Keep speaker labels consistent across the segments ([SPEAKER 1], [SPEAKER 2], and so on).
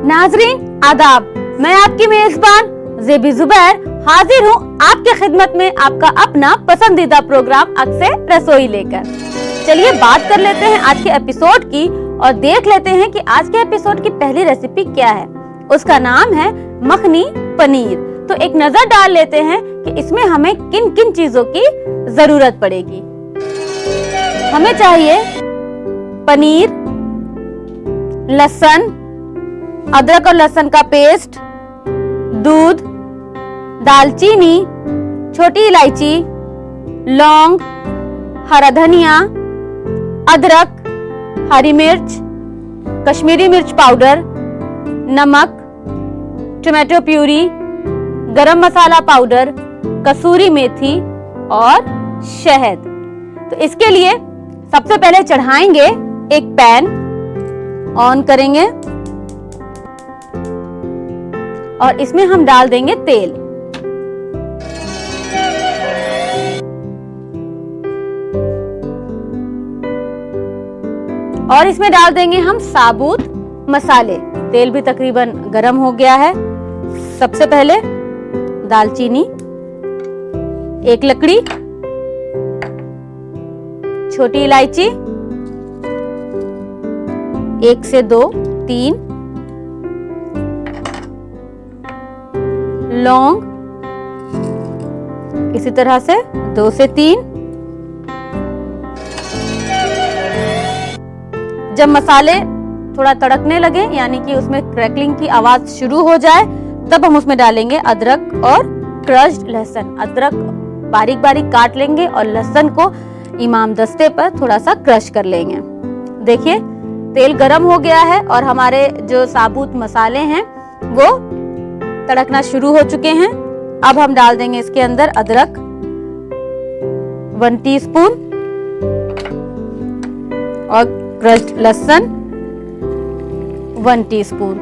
[SPEAKER 1] नाजरीन आदाब, मैं आपकी मेजबान ज़ेबी ज़ुबैर हाजिर हूँ आपके खिदमत में आपका अपना पसंदीदा प्रोग्राम अक्से रसोई लेकर। चलिए बात कर लेते हैं आज के एपिसोड की और देख लेते हैं कि आज के एपिसोड की पहली रेसिपी क्या है। उसका नाम है मखनी पनीर। तो एक नजर डाल लेते हैं कि इसमें हमें किन किन चीजों की जरूरत पड़ेगी। हमें चाहिए पनीर, लहसुन, अदरक और लहसुन का पेस्ट, दूध, दालचीनी, छोटी इलायची, लौंग, हरा धनिया, अदरक, हरी मिर्च, कश्मीरी मिर्च पाउडर, नमक, टमाटो प्यूरी, गरम मसाला पाउडर, कसूरी मेथी और शहद। तो इसके लिए सबसे पहले चढ़ाएंगे एक पैन, ऑन करेंगे और इसमें हम डाल देंगे तेल। और इसमें डाल देंगे हम साबुत मसाले। तेल भी तकरीबन गरम हो गया है। सबसे पहले दालचीनी, एक लकड़ी, छोटी इलायची, 1 से 2, 3 लौंग, इसी तरह से 2 से 3। जब मसाले थोड़ा तड़कने लगे यानी कि उसमें क्रैकलिंग की आवाज शुरू हो जाए तब हम उसमें डालेंगे अदरक और क्रश्ड लहसुन। अदरक बारीक बारीक काट लेंगे और लहसुन को इमाम दस्ते पर थोड़ा सा क्रश कर लेंगे। देखिए तेल गरम हो गया है और हमारे जो साबुत मसाले हैं वो तड़कना शुरू हो चुके हैं। अब हम डाल देंगे इसके अंदर अदरक 1 टीस्पून और क्रश्ड लहसुन 1 टीस्पून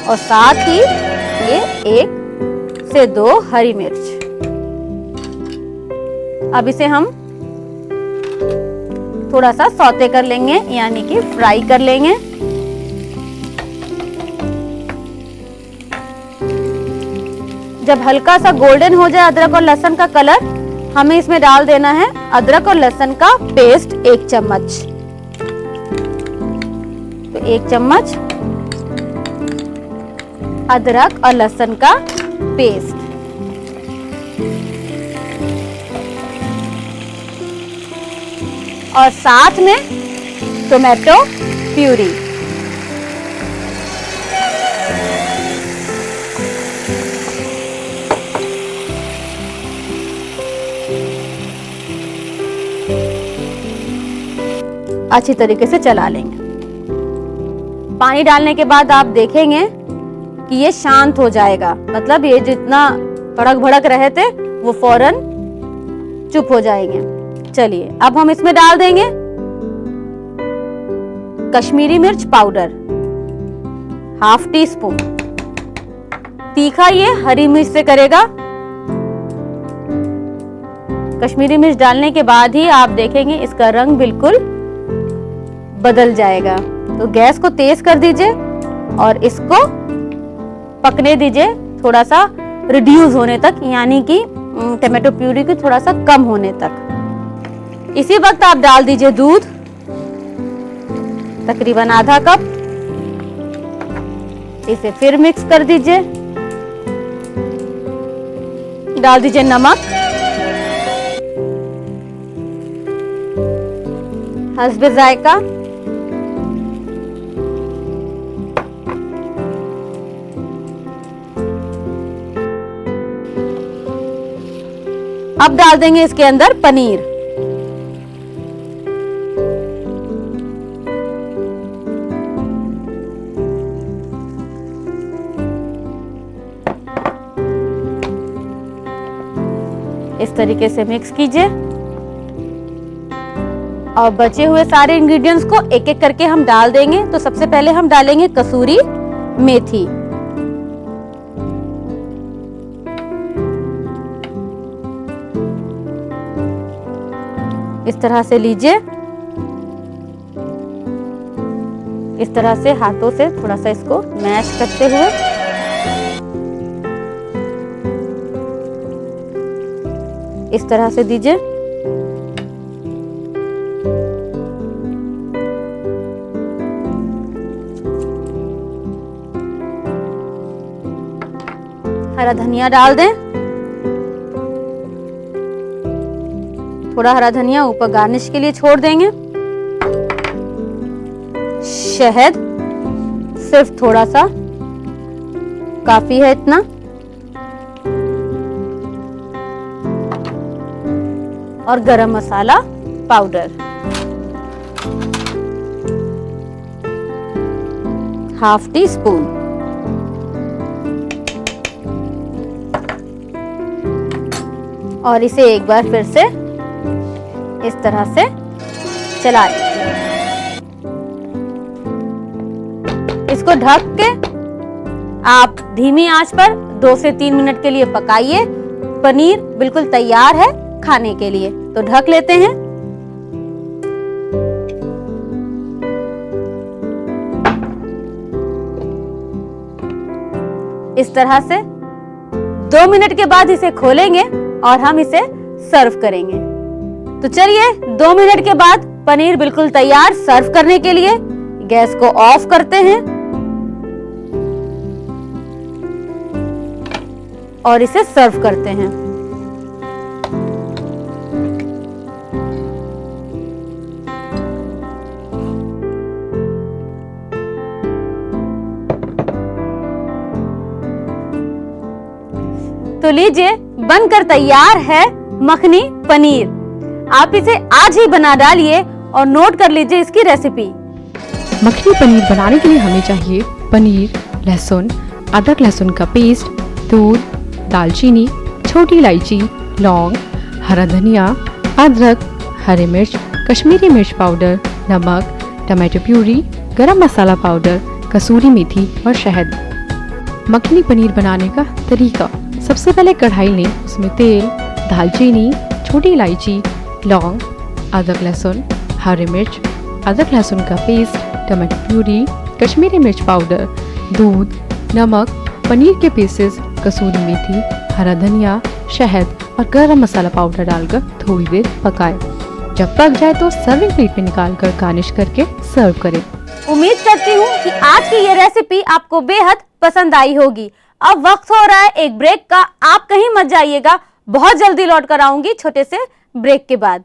[SPEAKER 1] और साथ ही ये 1 से 2 हरी मिर्च। अब इसे हम थोड़ा सा सौते कर लेंगे यानी कि फ्राई कर लेंगे। जब हल्का सा गोल्डन हो जाए अदरक और लहसुन का कलर, हमें इसमें डाल देना है अदरक और लहसुन का पेस्ट 1 चम्मच। तो 1 चम्मच अदरक और लहसुन का पेस्ट। और साथ में टोमेटो प्यूरी। अच्छी तरीके से चला लेंगे। पानी डालने के बाद आप देखेंगे कि ये शांत हो जाएगा, मतलब ये जितना तड़क भड़क रहे थे वो फौरन चुप हो जाएंगे। चलिए अब हम इसमें डाल देंगे कश्मीरी मिर्च पाउडर 1/2 टीस्पून। तीखा ये हरी मिर्च से करेगा। कश्मीरी मिर्च डालने के बाद ही आप देखेंगे इसका रंग बिल्कुल बदल जाएगा। तो गैस को तेज कर दीजिए और इसको पकने दीजिए थोड़ा सा रिड्यूस होने तक, यानी कि टमाटो प्यूरी की थोड़ा सा कम होने तक। इसी वक्त आप डाल दीजिए दूध तकरीबन आधा कप। इसे फिर मिक्स कर दीजिए। डाल दीजिए नमक हस्बे जायका। अब डाल देंगे इसके अंदर पनीर। इस तरीके से मिक्स कीजिए और बचे हुए सारे इंग्रेडिएंट्स को एक एक करके हम डाल देंगे। तो सबसे पहले हम डालेंगे कसूरी मेथी। इस तरह से लीजिए इस तरह से हाथों से थोड़ा सा इसको मैश करते हुए इस तरह से दीजिए। हरा धनिया डाल दें, थोड़ा हरा धनिया ऊपर गार्निश के लिए छोड़ देंगे। शहद सिर्फ थोड़ा सा काफी है, इतना। और गरम मसाला पाउडर ½ टीस्पून। और इसे एक बार फिर से इस तरह से चला लीजिए। इसको ढक के आप धीमी आंच पर 2 से 3 मिनट के लिए पकाइए। पनीर बिल्कुल तैयार है खाने के लिए, तो ढक लेते हैं। इस तरह से 2 मिनट के बाद इसे खोलेंगे और हम इसे सर्व करेंगे। तो चलिए 2 मिनट के बाद पनीर बिल्कुल तैयार सर्व करने के लिए। गैस को ऑफ करते हैं और इसे सर्व करते हैं। तो लीजिए, बनकर तैयार है मखनी पनीर। आप इसे आज ही बना डालिए और नोट कर लीजिए इसकी रेसिपी।
[SPEAKER 2] मखनी पनीर बनाने के लिए हमें चाहिए पनीर, लहसुन, अदरक लहसुन का पेस्ट, दूध, दालचीनी, छोटी इलायची, लौंग, हरा धनिया, अदरक, हरी मिर्च, कश्मीरी मिर्च पाउडर, नमक, टमाटो प्यूरी, गरम मसाला पाउडर, कसूरी मेथी और शहद। मखनी पनीर बनाने का तरीका। सबसे पहले कढ़ाई लें, उसमें तेल, दालचीनी, छोटी इलायची, लौंग, अदरक लहसुन, हरी मिर्च, अदरक लहसुन का पेस्ट, टमाटो प्यूरी, कश्मीरी मिर्च पाउडर, दूध, नमक, पनीर के पीसेस, कसूरी मेथी, हरा धनिया, शहद और गरम मसाला पाउडर डालकर थोड़ी देर पकाएं। जब पक जाए तो सर्विंग प्लेट में निकालकर गार्निश करके सर्व करें।
[SPEAKER 1] उम्मीद करती हूँ कि आज की ये रेसिपी आपको बेहद पसंद आई होगी। अब वक्त हो रहा है एक ब्रेक का, आप कहीं मत जाइएगा, बहुत जल्दी लौट कर आऊंगी छोटे से ब्रेक के बाद।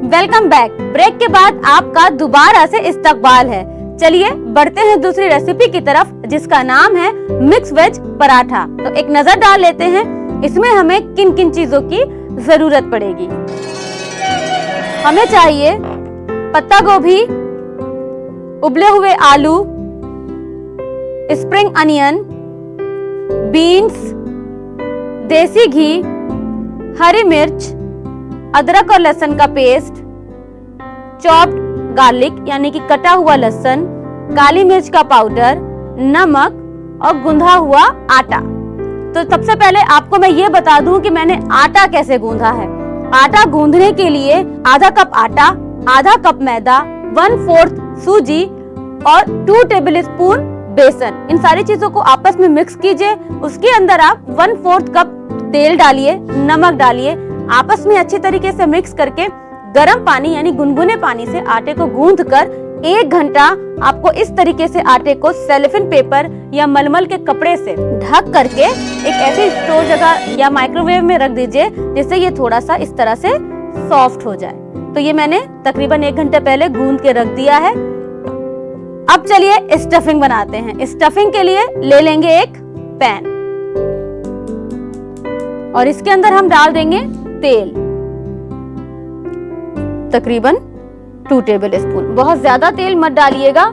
[SPEAKER 1] Welcome back. ब्रेक के बाद आपका दोबारा से इस्तकबाल है। चलिए बढ़ते हैं दूसरी रेसिपी की तरफ, जिसका नाम है मिक्स वेज पराठा। तो एक नजर डाल लेते हैं इसमें हमें किन किन चीजों की जरूरत पड़ेगी। हमें चाहिए पत्ता गोभी, उबले हुए आलू, स्प्रिंग अनियन, बीन्स, देसी घी, हरी मिर्च, अदरक और लहसुन का पेस्ट, चॉप्ड गार्लिक यानी कि कटा हुआ लहसुन, काली मिर्च का पाउडर, नमक और गूंधा हुआ आटा। तो सबसे पहले आपको मैं ये बता दूं कि मैंने आटा कैसे गूंधा है। आटा गूंधने के लिए आधा कप आटा, आधा कप मैदा, 1/4 सूजी और 2 टेबलस्पून बेसन। इन सारी चीजों को आपस में मिक्स कीजिए। उसके अंदर आप 1/4 कप तेल डालिए, नमक डालिए, आपस में अच्छी तरीके से मिक्स करके गर्म पानी यानी गुनगुने पानी से आटे को गूंथ कर 1 घंटा आपको इस तरीके से आटे को सेलोफेन पेपर या मलमल के कपड़े से ढक करके एक ऐसी स्टोर जगह या माइक्रोवेव में रख दीजिए जिससे ये थोड़ा सा इस तरह से सॉफ्ट हो जाए। तो ये मैंने तकरीबन 1 घंटे पहले गूंथ के रख दिया है। अब चलिए स्टफिंग बनाते हैं। स्टफिंग के लिए ले लेंगे एक पैन और इसके अंदर हम डाल देंगे तेल, तकरीबन 2 टेबलस्पून। बहुत ज्यादा तेल मत डालिएगा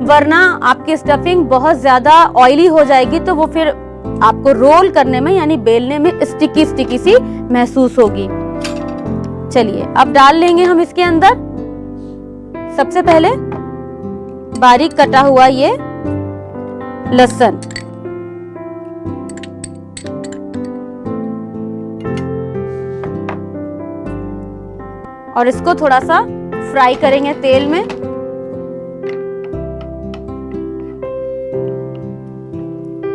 [SPEAKER 1] वरना आपकी स्टफिंग बहुत ज्यादा ऑयली हो जाएगी, तो वो फिर आपको रोल करने में यानी बेलने में स्टिकी स्टिकी सी महसूस होगी। चलिए अब डाल लेंगे हम इसके अंदर सबसे पहले बारीक कटा हुआ ये लहसुन, और इसको थोड़ा सा फ्राई करेंगे तेल में।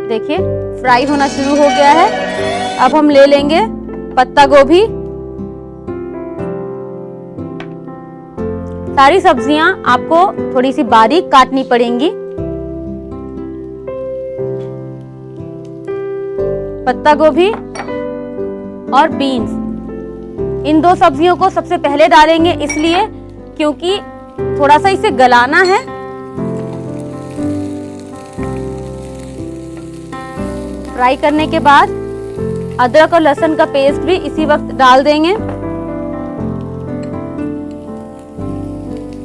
[SPEAKER 1] देखिए फ्राई होना शुरू हो गया है। अब हम ले लेंगे पत्ता गोभी। सारी सब्जियां आपको थोड़ी सी बारीक काटनी पड़ेंगी। पत्ता गोभी और बीन्स, इन दो सब्जियों को सबसे पहले डालेंगे, इसलिए क्योंकि थोड़ा सा इसे गलाना है। फ्राई करने के बाद अदरक और लहसुन का पेस्ट भी इसी वक्त डाल देंगे,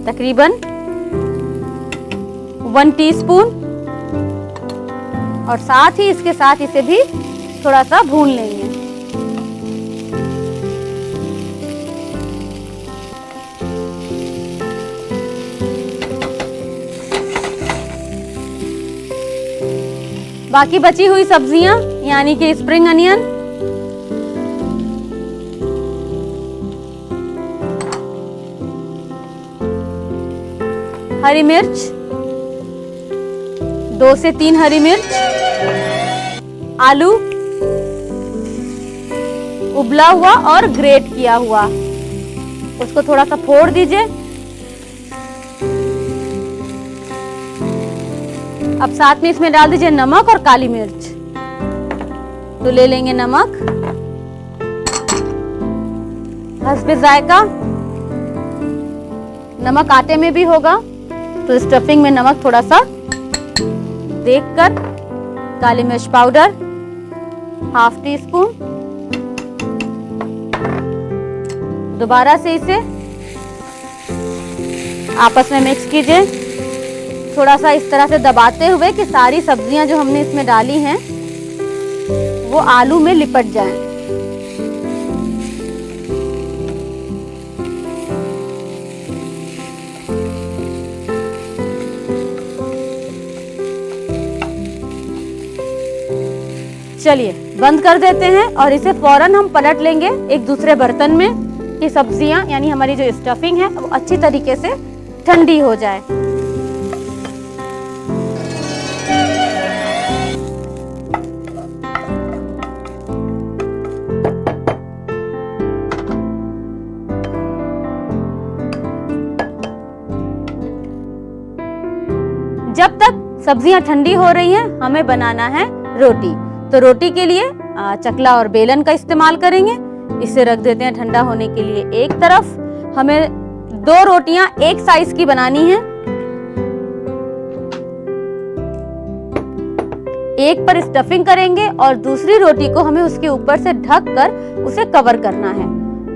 [SPEAKER 1] तकरीबन 1 टीस्पून, और साथ ही इसके साथ इसे भी थोड़ा सा भून लेंगे। बाकी बची हुई सब्जियां यानी कि स्प्रिंग अनियन, हरी मिर्च, 2 से 3 हरी मिर्च, आलू उबला हुआ और ग्रेट किया हुआ, उसको थोड़ा सा फोड़ दीजिए। अब साथ में इसमें डाल दीजिए नमक और काली मिर्च। तो ले लेंगे नमक, हस्बे जायका। नमक आटे में भी होगा तो स्टफिंग में नमक थोड़ा सा देखकर। काली मिर्च पाउडर 1/2 टीस्पून। दोबारा से इसे आपस में मिक्स कीजिए, थोड़ा सा इस तरह से दबाते हुए कि सारी सब्जियां जो हमने इसमें डाली हैं वो आलू में लिपट जाएं। चलिए बंद कर देते हैं और इसे फौरन हम पलट लेंगे एक दूसरे बर्तन में कि सब्जियां यानी हमारी जो स्टफिंग है वो अच्छी तरीके से ठंडी हो जाए। जब तक सब्जियां ठंडी हो रही हैं, हमें बनाना है रोटी। तो रोटी के लिए चकला और बेलन का इस्तेमाल करेंगे। इसे रख देते हैं ठंडा होने के लिए एक तरफ। हमें 2 रोटियां एक साइज की बनानी है। एक पर स्टफिंग करेंगे और दूसरी रोटी को हमें उसके ऊपर से ढक कर उसे कवर करना है।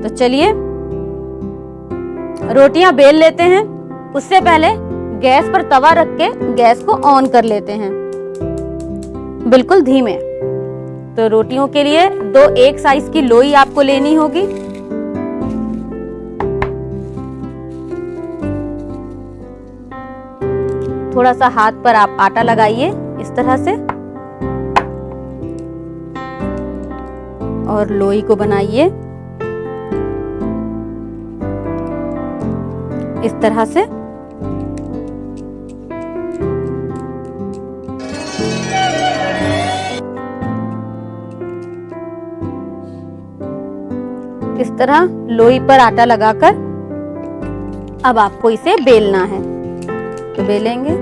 [SPEAKER 1] तो चलिए रोटियां बेल लेते हैं। उससे पहले गैस पर तवा रख के गैस को ऑन कर लेते हैं, बिल्कुल धीमे। तो रोटियों के लिए 2 एक साइज की लोई आपको लेनी होगी। थोड़ा सा हाथ पर आप आटा लगाइए इस तरह से और लोई को बनाइए इस तरह से। इस तरह लोई पर आटा लगाकर अब आपको इसे बेलना है। तो बेलेंगे।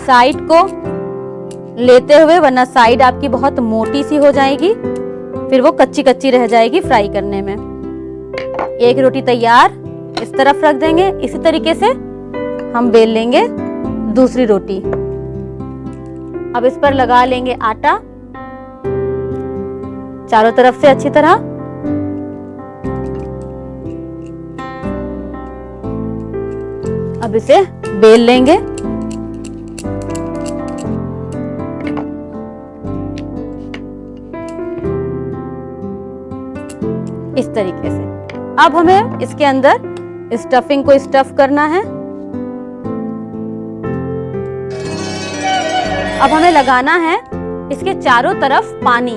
[SPEAKER 1] साइड को लेते हुए, वरना साइड आपकी बहुत मोटी सी हो जाएगी, फिर वो कच्ची कच्ची रह जाएगी फ्राई करने में। एक रोटी तैयार, इस तरफ रख देंगे। इसी तरीके से हम बेल लेंगे दूसरी रोटी। अब इस पर लगा लेंगे आटा चारों तरफ से अच्छी तरह। अब इसे बेल लेंगे। इस तरीके से। अब हमें इसके अंदर स्टफिंग को स्टफ करना है। अब हमें लगाना है इसके चारों तरफ पानी,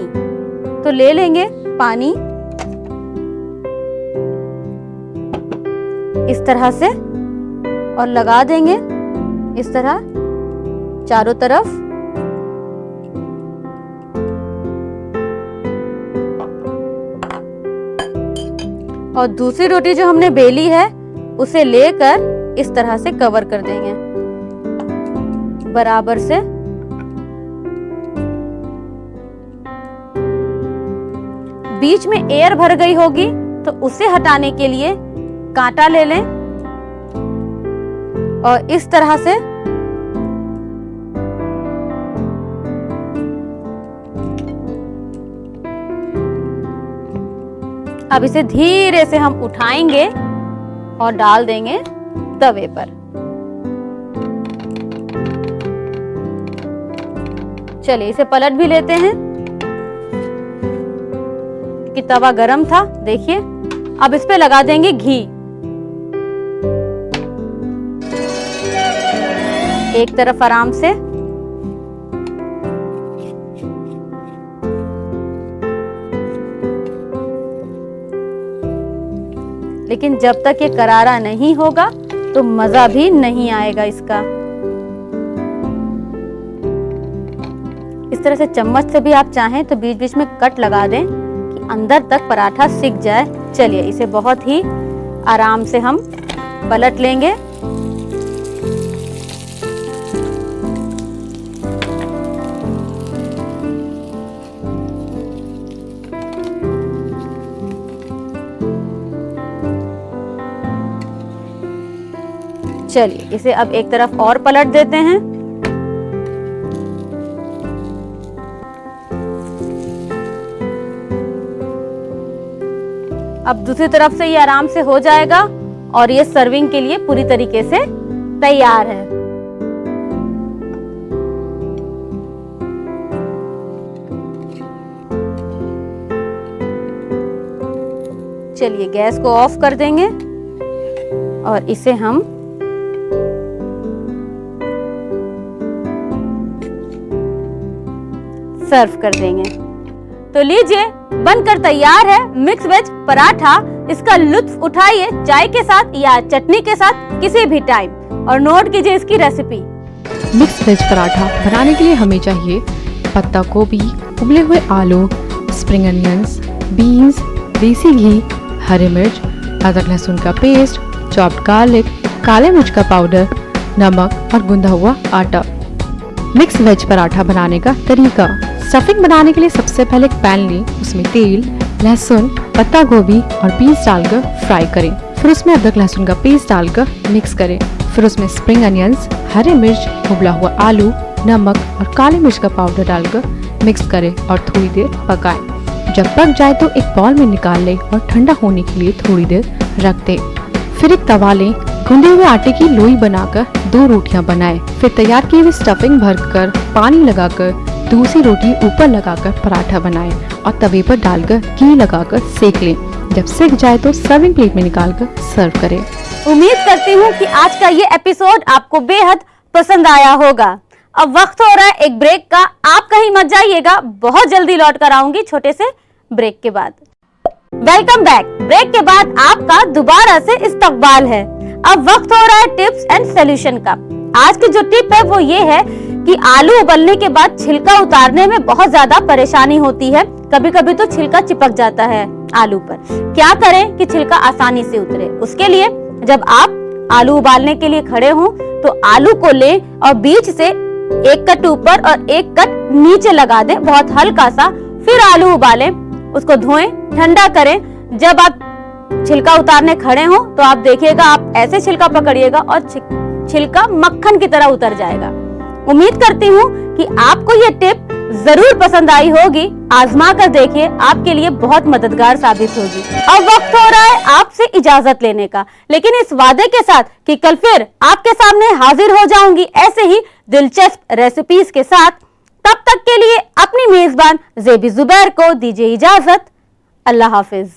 [SPEAKER 1] तो ले लेंगे पानी इस तरह से और लगा देंगे इस तरह चारों तरफ। और दूसरी रोटी जो हमने बेली है उसे लेकर इस तरह से कवर कर देंगे बराबर से। बीच में एयर भर गई होगी तो उसे हटाने के लिए कांटा ले लें और इस तरह से अब इसे धीरे से हम उठाएंगे और डाल देंगे तवे पर। चलिए इसे पलट भी लेते हैं कि तवा गरम था। देखिए अब इस पे लगा देंगे घी, एक तरफ आराम से लेकिन जब तक ये करारा नहीं होगा तो मजा भी नहीं आएगा इसका। इस तरह से चम्मच से भी आप चाहें तो बीच बीच में कट लगा दें कि अंदर तक पराठा सिक जाए। चलिए इसे बहुत ही आराम से हम पलट लेंगे। चलिए इसे अब एक तरफ और पलट देते हैं। अब दूसरी तरफ से ये आराम से हो जाएगा और ये सर्विंग के लिए पूरी तरीके से तैयार है। चलिए गैस को ऑफ कर देंगे और इसे हम सर्व कर देंगे। तो लीजिए बनकर तैयार है मिक्स वेज पराठा। इसका लुत्फ उठाइए चाय के साथ या चटनी के साथ किसी भी टाइम और नोट कीजिए इसकी रेसिपी।
[SPEAKER 2] मिक्स वेज पराठा बनाने के लिए हमें चाहिए पत्ता गोभी, उबले हुए आलू, स्प्रिंग अनियंस, बीन्स, देसी घी, हरी मिर्च, अदरक लहसुन का पेस्ट, चॉप्ड गार्लिक, काले मिर्च का पाउडर, नमक और गूंदा हुआ आटा। मिक्स वेज पराठा बनाने का तरीका। स्टफिंग बनाने के लिए सबसे पहले एक पैन लें, उसमें तेल, लहसुन, पत्ता गोभी और बीन्स डालकर फ्राई करें। फिर उसमें अदरक लहसुन का पेस्ट डालकर मिक्स करें। फिर उसमें स्प्रिंग अनियंस, हरी मिर्च, उबला हुआ आलू, नमक और काले मिर्च का पाउडर डालकर मिक्स करें और थोड़ी देर पकाएं। जब पक जाए तो एक बाउल में निकाल लें और ठंडा होने के लिए थोड़ी देर रख दें। फिर एक तवा लें, गूंदे हुए आटे की लोई बनाकर 2 रोटियां बनाएं। फिर तैयार की हुई स्टफिंग भरकर पानी लगाकर दूसरी रोटी ऊपर लगाकर पराठा बनाएं और तवे पर डालकर घी लगाकर सेक लें। जब सिक जाए तो सर्विंग प्लेट में निकालकर सर्व करें।
[SPEAKER 1] उम्मीद करती हूँ कि आज का ये एपिसोड आपको बेहद पसंद आया होगा। अब वक्त हो रहा है एक ब्रेक का। आप कहीं मत जाइएगा, बहुत जल्दी लौट कर आऊंगी छोटे से ब्रेक के बाद। Welcome back. ब्रेक के बाद आपका दोबारा से इस्तकबाल है। अब वक्त हो रहा है टिप्स एंड सोल्यूशन का। आज की जो टिप है वो ये है कि आलू उबलने के बाद छिलका उतारने में बहुत ज्यादा परेशानी होती है। कभी कभी तो छिलका चिपक जाता है आलू पर। क्या करें कि छिलका आसानी से उतरे? उसके लिए जब आप आलू उबालने के लिए खड़े हों तो आलू को लें और बीच से एक कट ऊपर और एक कट नीचे लगा दें, बहुत हल्का सा। फिर आलू उबालें, उसको धोएं, ठंडा करें। जब आप छिलका उतारने खड़े हो तो आप देखिएगा, आप ऐसे छिलका पकड़िएगा और छिलका मक्खन की तरह उतर जाएगा। उम्मीद करती हूँ कि आपको ये टिप जरूर पसंद आई होगी। आजमा कर देखिए, आपके लिए बहुत मददगार साबित होगी। अब वक्त हो रहा है आपसे इजाजत लेने का, लेकिन इस वादे के साथ कि कल फिर आपके सामने हाजिर हो जाऊंगी ऐसे ही दिलचस्प रेसिपीज के साथ। तब तक के लिए अपनी मेजबान ज़ेबी ज़ुबैर को दीजिए इजाजत। अल्लाह हाफिज।